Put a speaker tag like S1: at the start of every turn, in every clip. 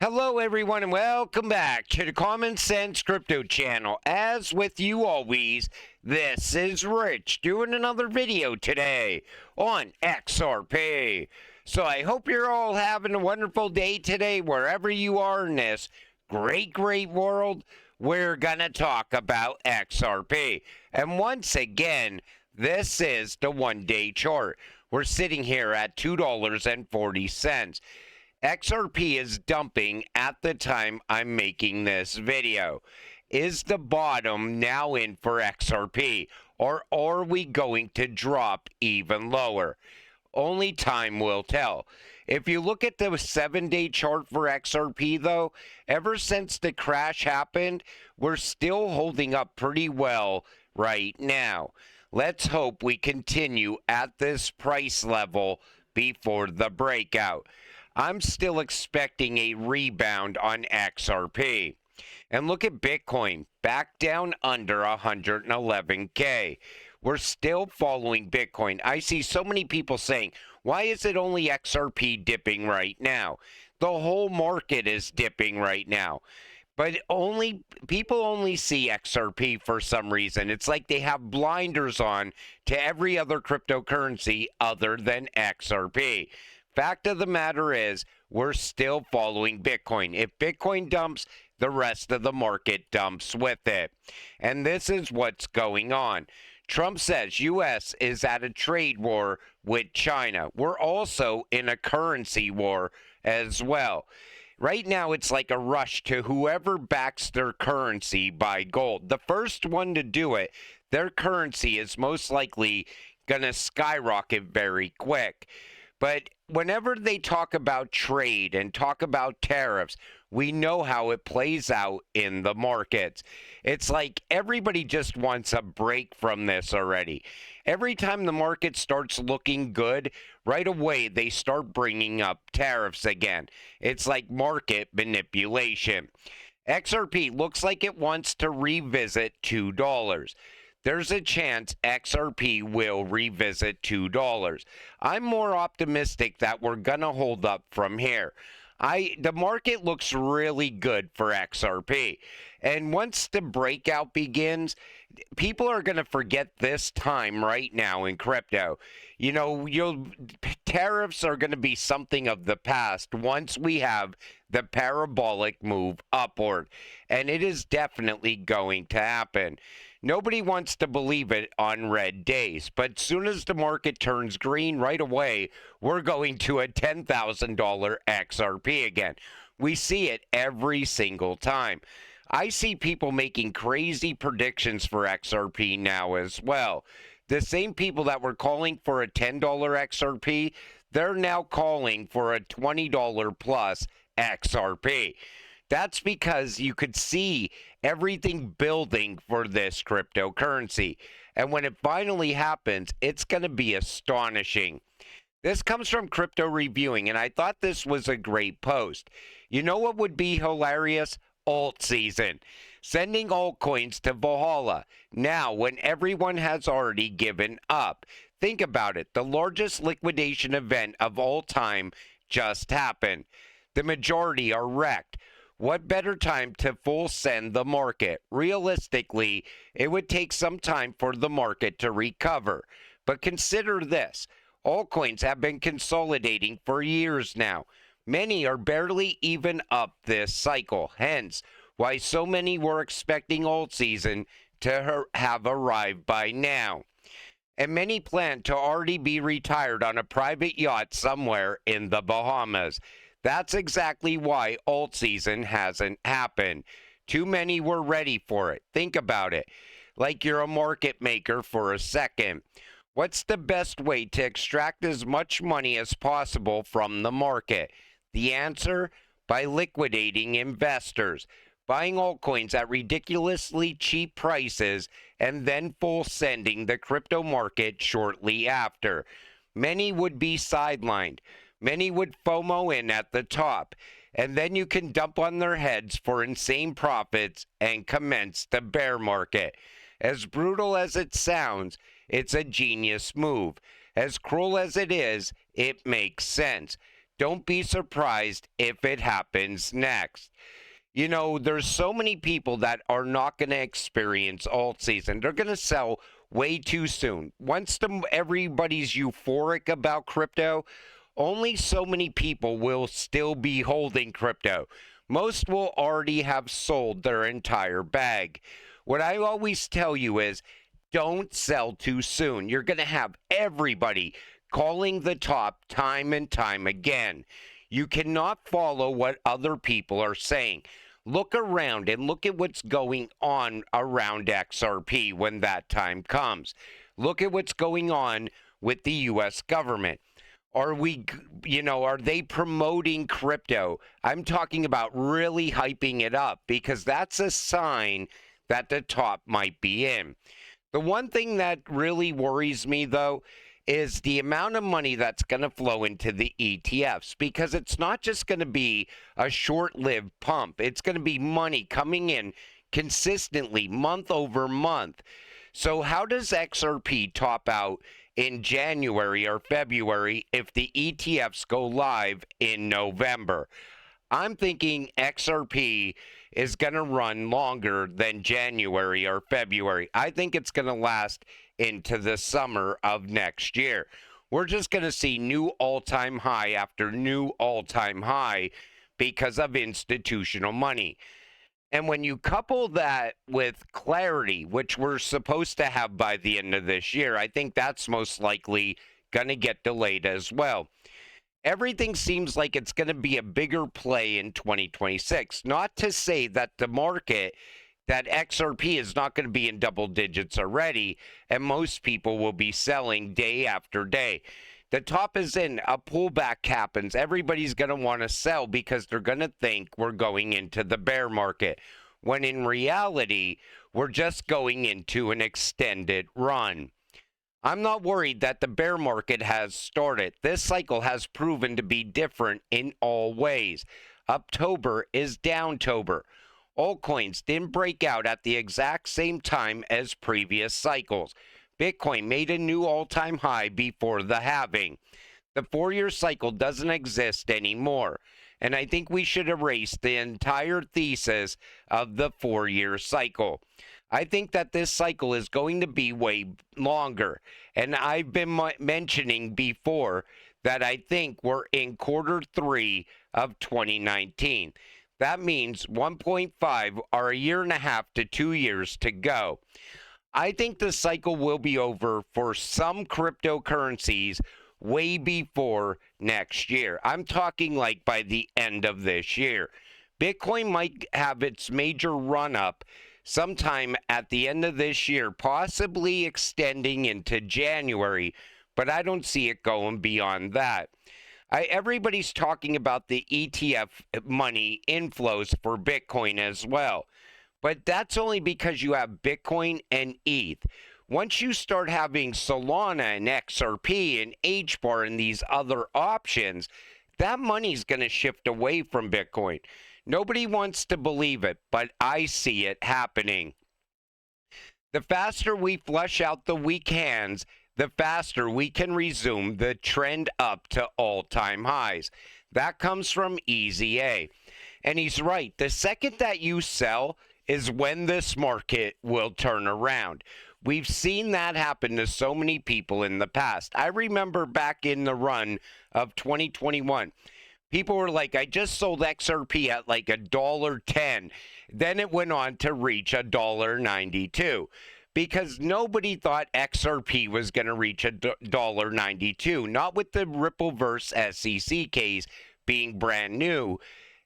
S1: Hello, everyone, and welcome back to the Common Sense Crypto channel. As with you always, this is Rich doing another video today on XRP. So I hope you're all having a wonderful day today, wherever you are in this great world. We're going to talk about XRP. And once again, this is the one-day chart. We're sitting here at $2.40. XRP is dumping at the time I'm making this video. Is the bottom now in for XRP, or are we going to drop even lower? Only time will tell. If you look at the 7-day chart for XRP, though, ever since the crash happened, we're still holding up pretty well right now. Let's hope we continue at this price level before the breakout. I'm still expecting a rebound on XRP. And look at Bitcoin, back down under 111K. We're still following Bitcoin. I see so many people saying, why is it only XRP dipping right now? The whole market is dipping right now. But people only see XRP for some reason. It's like they have blinders on to every other cryptocurrency other than XRP. Fact of the matter is, we're still following Bitcoin. If Bitcoin dumps, the rest of the market dumps with it. And this is what's going on. Trump says U.S. is at a trade war with China. We're also in a currency war as well. Right now, it's like a rush to whoever backs their currency buy gold. The first one to do it, their currency is most likely going to skyrocket very quick. But whenever they talk about trade and talk about tariffs, we know how it plays out in the markets. It's like everybody just wants a break from this already. Every time the market starts looking good, right away they start bringing up tariffs again. It's like market manipulation. XRP looks like it wants to revisit $2. There's a chance XRP will revisit $2. I'm more optimistic that we're going to hold up from here. The market looks really good for XRP. And once the breakout begins, people are going to forget this time right now in crypto. You know, tariffs are going to be something of the past once we have the parabolic move upward. And it is definitely going to happen. Nobody wants to believe it on red days, but as soon as the market turns green right away, we're going to a $10,000 XRP again. We see it every single time. I see people making crazy predictions for XRP now as well. The same people that were calling for a $10 XRP, they're now calling for a $20 plus XRP. That's because you could see everything building for this cryptocurrency. And when it finally happens, it's going to be astonishing. This comes from Crypto Reviewing, and I thought this was a great post. You know what would be hilarious? Alt season. Sending altcoins to Valhalla. Now, when everyone has already given up. Think about it. The largest liquidation event of all time just happened. The majority are wrecked. What better time to full send the market? Realistically, it would take some time for the market to recover. But consider this. Altcoins have been consolidating for years now. Many are barely even up this cycle. Hence, why so many were expecting alt season to have arrived by now. And many plan to already be retired on a private yacht somewhere in the Bahamas. That's exactly why alt season hasn't happened. Too many were ready for it. Think about it. Like you're a market maker for a second. What's the best way to extract as much money as possible from the market? The answer? By liquidating investors. Buying altcoins at ridiculously cheap prices and then full sending the crypto market shortly after. Many would be sidelined. Many would FOMO in at the top, and then you can dump on their heads for insane profits and commence the bear market. As brutal as it sounds, it's a genius move. As cruel as it is, it makes sense. Don't be surprised if it happens next. You know, there's so many people that are not going to experience alt season. They're going to sell way too soon. Once everybody's euphoric about crypto, only so many people will still be holding crypto. Most will already have sold their entire bag. What I always tell you is don't sell too soon. You're going to have everybody calling the top time and time again. You cannot follow what other people are saying. Look around and look at what's going on around XRP when that time comes. Look at what's going on with the U.S. government. Are are they promoting crypto? I'm talking about really hyping it up because that's a sign that the top might be in. The one thing that really worries me, though, is the amount of money that's going to flow into the ETFs, because it's not just going to be a short-lived pump. It's going to be money coming in consistently month over month. So how does XRP top out in January or February if the ETFs go live in November? I'm thinking XRP is going to run longer than January or February. I think it's going to last into the summer of next year. We're just going to see new all-time high after new all-time high because of institutional money. And when you couple that with clarity, which we're supposed to have by the end of this year, I think that's most likely going to get delayed as well. Everything seems like it's going to be a bigger play in 2026. Not to say that the market, that XRP is not going to be in double digits already, and most people will be selling day after day. The top is in, a pullback happens. Everybody's going to want to sell because they're going to think we're going into the bear market, when in reality, we're just going into an extended run. I'm not worried that the bear market has started. This cycle has proven to be different in all ways. Uptober is downtober. Altcoins didn't break out at the exact same time as previous cycles. Bitcoin made a new all-time high before the halving. The 4-year cycle doesn't exist anymore, and I think we should erase the entire thesis of the 4-year cycle. I think that this cycle is going to be way longer, and I've been mentioning before that I think we're in Q3 of 2019. That means 1.5 or a year and a half to 2 years to go. I think the cycle will be over for some cryptocurrencies way before next year. I'm talking like by the end of this year. Bitcoin might have its major run-up sometime at the end of this year, possibly extending into January, but I don't see it going beyond that. Everybody's talking about the ETF money inflows for Bitcoin as well, but that's only because you have Bitcoin and ETH. Once you start having Solana and XRP and HBAR and these other options, that money's going to shift away from Bitcoin. Nobody wants to believe it, but I see it happening. The faster we flush out the weak hands, the faster we can resume the trend up to all-time highs. That comes from Easy A. And he's right. The second that you sell is when this market will turn around. We've seen that happen to so many people in the past. I remember back in the run of 2021. People were like, I just sold XRP at like $1.10. Then it went on to reach $1.92 because nobody thought XRP was going to reach $1.92. Not with the Rippleverse SEC case being brand new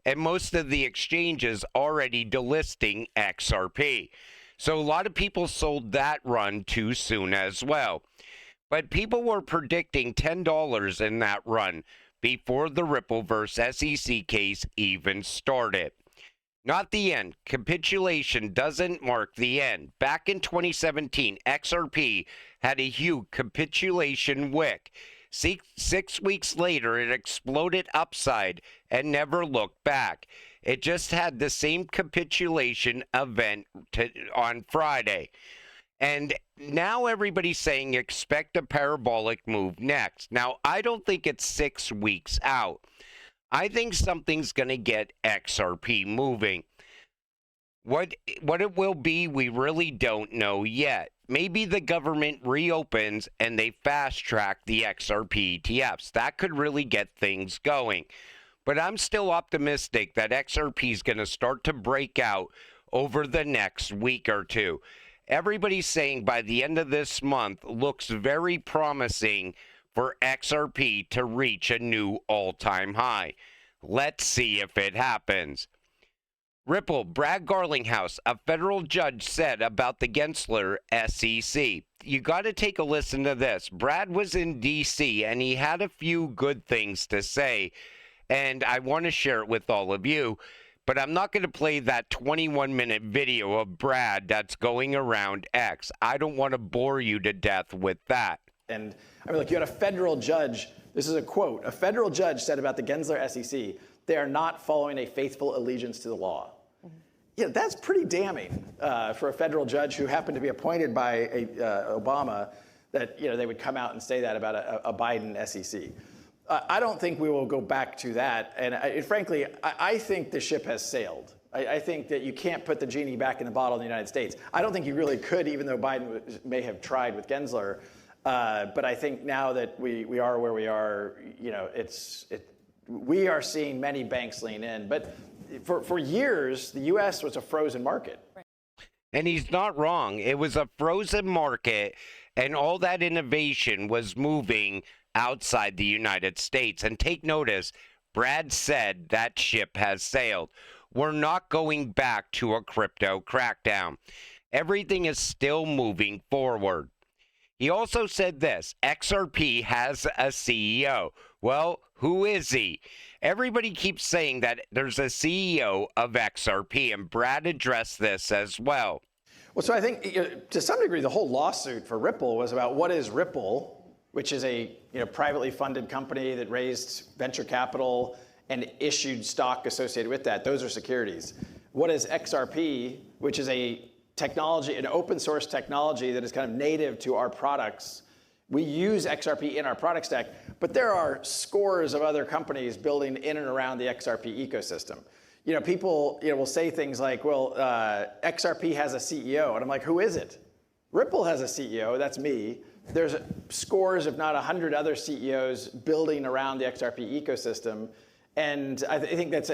S1: and most of the exchanges already delisting XRP. So a lot of people sold that run too soon as well. But people were predicting $10 in that run before the Rippleverse SEC case even started. Not the end. Capitulation doesn't mark the end. Back in 2017, XRP had a huge capitulation wick. 6 weeks later, it exploded upside and never looked back. It just had the same capitulation event on Friday. And now everybody's saying expect a parabolic move next. Now, I don't think it's 6 weeks out. I think something's going to get XRP moving. What it will be, we really don't know yet. Maybe the government reopens and they fast track the XRP ETFs. That could really get things going. But I'm still optimistic that XRP is going to start to break out over the next week or two. Everybody's saying by the end of this month looks very promising for XRP to reach a new all-time high. Let's see if it happens. Ripple, Brad Garlinghouse, a federal judge said about the Gensler SEC. You got to take a listen to this. Brad was in D.C. and he had a few good things to say, and I want to share it with all of you. But I'm not going to play that 21-minute video of Brad that's going around X. I don't want to bore you to death with that.
S2: And I mean, look, you had a federal judge. This is a quote. A federal judge said about the Gensler SEC, they are not following a faithful allegiance to the law. Yeah, that's pretty damning for a federal judge who happened to be appointed by Obama, that they would come out and say that about a Biden SEC. I don't think we will go back to that. And frankly, I think the ship has sailed. I think that you can't put the genie back in the bottle in the United States. I don't think you really could, even though Biden may have tried with Gensler. But I think now that we are where we are, we are seeing many banks lean in. But for years, the U.S. was a frozen market.
S1: And he's not wrong. It was a frozen market, and all that innovation was moving outside the United States. And take notice, Brad said that ship has sailed. We're not going back to a crypto crackdown. Everything is still moving forward. He also said this, XRP has a CEO. Well, who is he? Everybody keeps saying that there's a CEO of XRP, and Brad addressed this as well.
S2: Well, so I think to some degree, the whole lawsuit for Ripple was about what is Ripple, which is a privately funded company that raised venture capital and issued stock associated with that. Those are securities. What is XRP, which is a technology, an open source technology that is kind of native to our products. We use XRP in our product stack, but there are scores of other companies building in and around the XRP ecosystem. People will say things like, well, XRP has a CEO. And I'm like, who is it? Ripple has a CEO. That's me. There's scores, if not 100 other CEOs building around the XRP ecosystem. And I think that's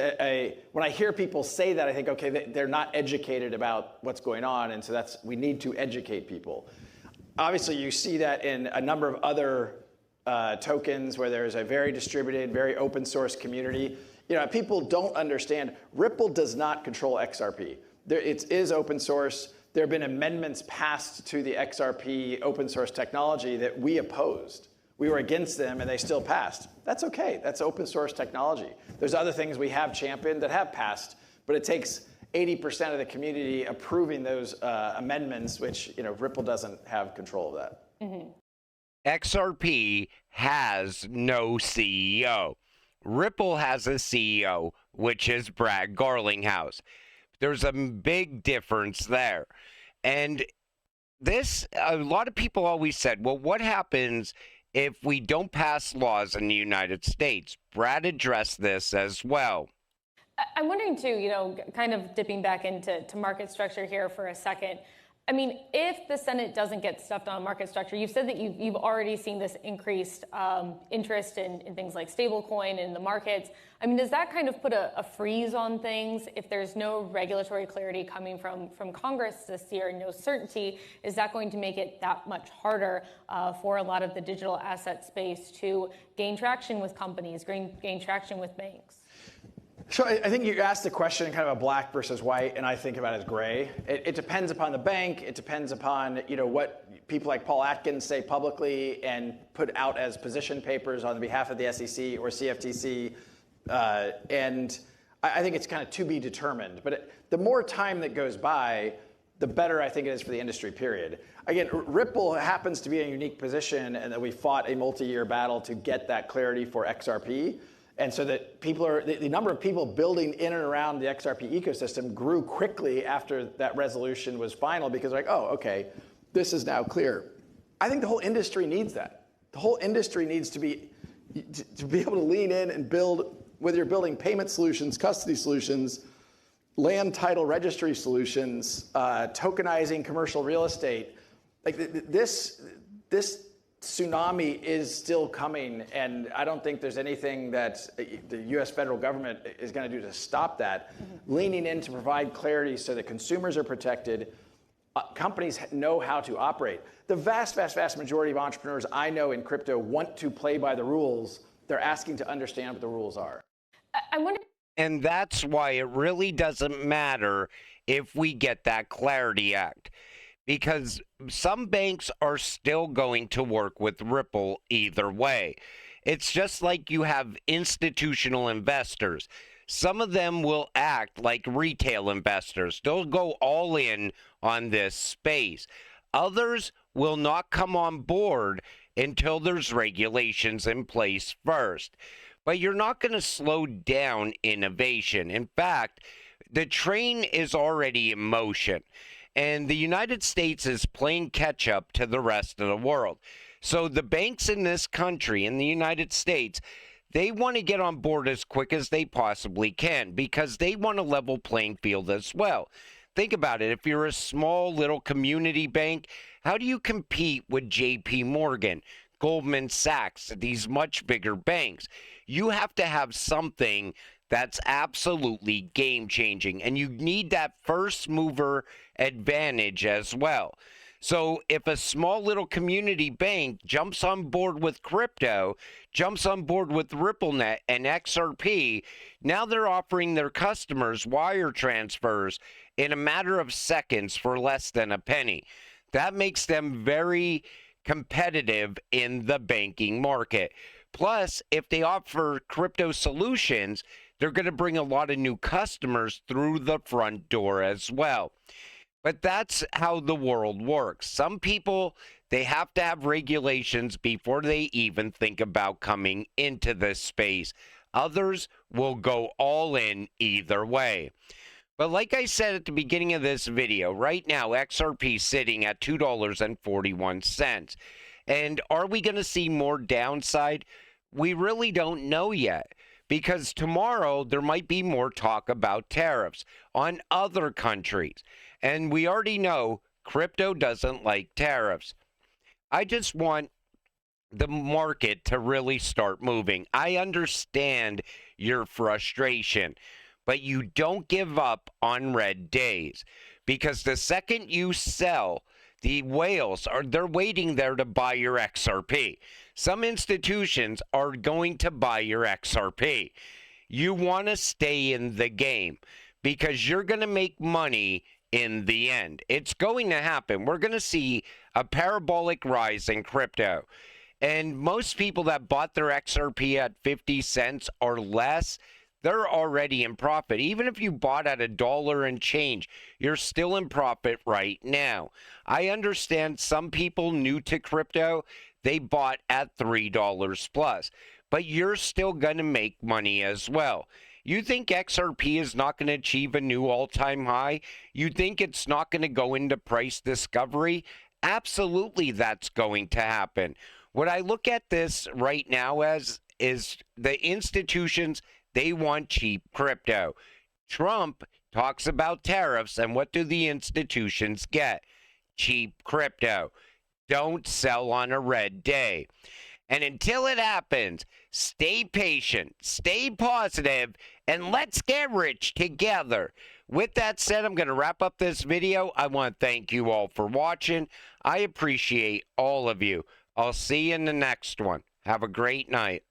S2: when I hear people say that, I think, okay, they're not educated about what's going on. And so we need to educate people. Obviously, you see that in a number of other tokens where there's a very distributed, very open source community. People don't understand. Ripple does not control XRP. It is open source. There have been amendments passed to the XRP open source technology that we opposed. We were against them, and they still passed. That's okay. That's open source technology. There's other things we have championed that have passed, but it takes 80% of the community approving those amendments, which Ripple doesn't have control of that.
S3: Mm-hmm.
S1: XRP has no CEO. Ripple has a CEO, which is Brad Garlinghouse. There's a big difference there. And a lot of people always said, well, what happens if we don't pass laws in the United States? Brad addressed this as well.
S3: I'm wondering too, kind of dipping back into market structure here for a second. I mean, if the Senate doesn't get stuffed on market structure, you've said that you've already seen this increased interest in things like stablecoin in the markets. I mean, does that kind of put a freeze on things if there's no regulatory clarity coming from Congress this year, no certainty? Is that going to make it that much harder for a lot of the digital asset space to gain traction with companies, gain traction with banks?
S2: So I think you asked the question in kind of a black versus white, and I think about it as gray. It depends upon the bank. It depends upon what people like Paul Atkins say publicly and put out as position papers on behalf of the SEC or CFTC. And I think it's kind of to be determined. But the more time that goes by, the better I think it is for the industry, period. Again, Ripple happens to be in a unique position, and that we fought a multi-year battle to get that clarity for XRP. And so that the number of people building in and around the XRP ecosystem grew quickly after that resolution was final, because like, oh, okay, this is now clear. I think the whole industry needs that. The whole industry needs to be able to lean in and build, whether you're building payment solutions, custody solutions, land title registry solutions, tokenizing commercial real estate. Like this tsunami is still coming, and I don't think there's anything that the U.S. federal government is going to do to stop that. Leaning in to provide clarity so that consumers are protected, companies know how to operate. The vast, vast, vast majority of entrepreneurs I know in crypto want to play by the rules. They're asking to understand what the rules are.
S3: I wonder.
S1: And that's why it really doesn't matter if we get that Clarity Act, because some banks are still going to work with Ripple either way. It's just like you have institutional investors. Some of them will act like retail investors. They'll go all in on this space. Others will not come on board until there's regulations in place first. But you're not going to slow down innovation. In fact, the train is already in motion, and the United States is playing catch up to the rest of the world. So the banks in this country, in the United States, they want to get on board as quick as they possibly can because they want a level playing field as well. Think about it. If you're a small little community bank, how do you compete with JP Morgan, Goldman Sachs, these much bigger banks? You have to have something that's absolutely game-changing, and you need that first mover advantage as well. So if a small little community bank jumps on board with crypto, jumps on board with RippleNet and XRP, now they're offering their customers wire transfers in a matter of seconds for less than a penny. That makes them very competitive in the banking market. Plus, if they offer crypto solutions, they're going to bring a lot of new customers through the front door as well. But that's how the world works. Some people, they have to have regulations before they even think about coming into this space. Others will go all in either way. But like I said at the beginning of this video, right now XRP is sitting at $2.41. And are we going to see more downside? We really don't know yet, because tomorrow there might be more talk about tariffs on other countries. And we already know crypto doesn't like tariffs. I just want the market to really start moving. I understand your frustration, but you don't give up on red days, because the second you sell, the whales they're waiting there to buy your XRP. Some institutions are going to buy your XRP. You want to stay in the game because you're going to make money in the end. It's going to happen. We're going to see a parabolic rise in crypto. And most people that bought their XRP at 50 cents or less, they're already in profit. Even if you bought at $1 and change, you're still in profit right now. I understand some people new to crypto, they bought at $3 plus, but you're still going to make money as well. You think XRP is not going to achieve a new all-time high? You think it's not going to go into price discovery? Absolutely, that's going to happen. What I look at this right now as is the institutions, they want cheap crypto. Trump talks about tariffs, and what do the institutions get? Cheap crypto. Don't sell on a red day. And until it happens, stay patient, stay positive, and let's get rich together. With that said, I'm going to wrap up this video. I want to thank you all for watching. I appreciate all of you. I'll see you in the next one. Have a great night.